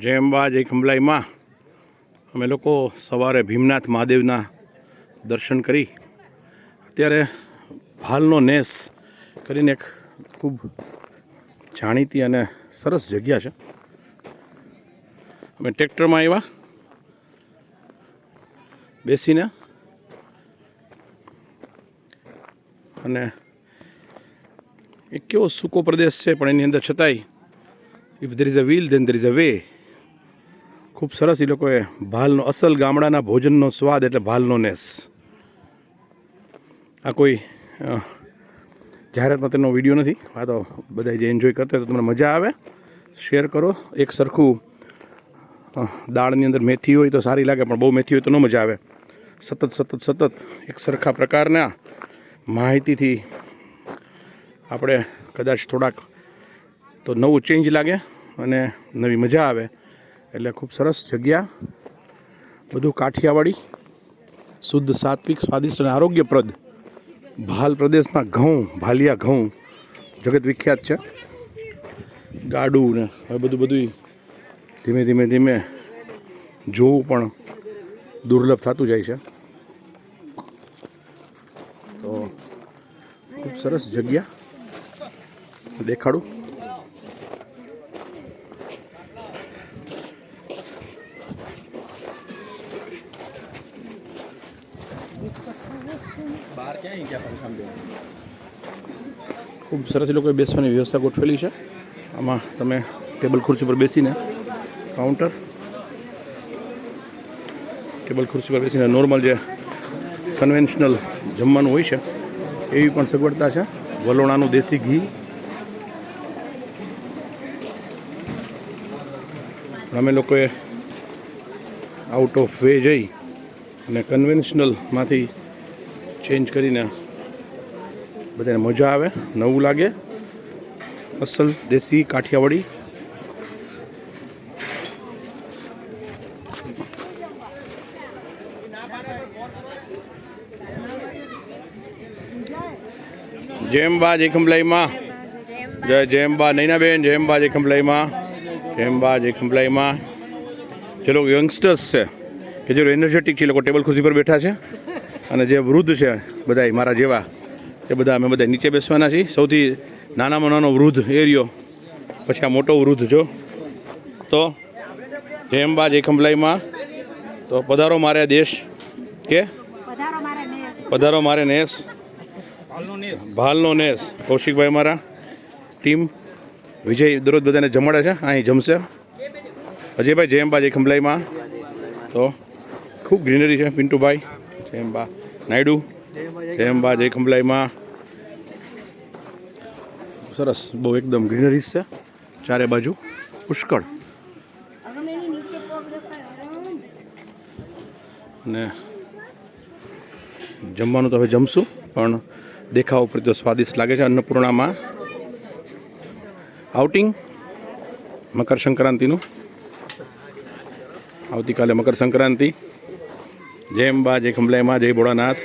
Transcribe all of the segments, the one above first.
જય અંબા જય ખંભલાઈમાં અમે લોકો સવારે ભીમનાથ મહાદેવના દર્શન કરી અત્યારે ભાલનો નેસ કરીને એક ખૂબ જાણીતી અને સરસ જગ્યા છે. અમે ટ્રેક્ટરમાં આવ્યા બેસીને અને એક કેવો સૂકો પ્રદેશ છે પણ એની અંદર છતાંય if there is a will than there is a way. ખૂબ સરસ એ લોકોએ ભાલનો અસલ ગામડાના ભોજનનો સ્વાદ એટલે ભાલનો નેસ. આ કોઈ જાહેરાત માટેનો વિડીયો નથી, આ તો બધા જે એન્જોય કરતા હોય તો તમને મજા આવે. શેર કરો. એક સરખું દાળની અંદર મેથી હોય તો સારી લાગે, પણ બહુ મેથી હોય તો ન મજા આવે. સતત એક સરખા પ્રકારના માહિતીથી આપણે કદાચ થોડાક તો નવું ચેન્જ લાગે અને નવી મજા આવે. એટલે ખૂબ સરસ જગ્યા, બધું કાઠિયાવાડી, શુદ્ધ, સાત્વિક, સ્વાદિષ્ટ અને આરોગ્યપ્રદ. ભાલ પ્રદેશના ઘઉં, ભાલિયા ઘઉં જગત વિખ્યાત છે. ગાડું ને હવે બધું ધીમે જોવું પણ દુર્લભ થતું જાય છે. તો ખૂબ સરસ જગ્યા દેખાડું. ખૂબ સરસ એ લોકોએ બેસવાની વ્યવસ્થા ગોઠવેલી છે. આમાં તમે ટેબલ ખુરશી પર બેસીને કાઉન્ટર, ટેબલ ખુરશી પર બેસીને નોર્મલ જે કન્વેન્શનલ જમવાનું હોય છે એવી પણ સગવડતા છે. વલોણાનું દેશી ઘી. અમે લોકોએ આઉટ ઓફ વે જઈ અને કન્વેન્શનલમાંથી ચેન્જ કરીને બધાને મજા આવે, નવું લાગે, અસલ દેશી કાઠિયાવાડી. જય અંબા જય ખંભલાઈમાં, જય અંબા નૈનાબેન, જય અંબા જય ખંભલાઈમાં, જય અંબા જય ખંભલાઈમાં. જે લોકો યંગસ્ટર્સ છે કે જે એનર્જેટિક છે, એ લોકો ટેબલ ખુરશી પર બેઠા છે અને જે વૃદ્ધ છે બધા મારા જેવા એ બધા અમે બધા નીચે બેસવાના છીએ. સૌથી નાનામાં નાનો વૃદ્ધ એરિયો, પછી આ મોટો વૃદ્ધ જો. તો જય અંબા જય ખંભલાઈમાં. તો પધારો મારે દેશ કે પધારો મારે નેસ, ભાલનો નેસ. કૌશિકભાઈ મારા ટીમ, વિજય દરરોજ બધાને જમાડે છે, અહીં જમશે. અજયભાઈ જય અંબા જય ખંભલાઈમાં. તો ખૂબ ગ્રીનરી છે. પિન્ટુભાઈ જય અંબા. નાયડુ જય અંબા જય ખંભલાઈમાં. સરસ, બહુ એકદમ ગ્રીનરીસ છે ચારે બાજુ, પુષ્કળ. અને જમવાનું તો હવે જમશું, પણ દેખાવ ઉપર તો સ્વાદિષ્ટ લાગે છે. અન્નપૂર્ણામાં આઉટિંગ મકર સંક્રાંતિનું. આવતીકાલે મકર સંક્રાંતિ. જય અંબા જય ખંભલાઈમાં, જય ભોળાનાથ.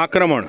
આક્રમણ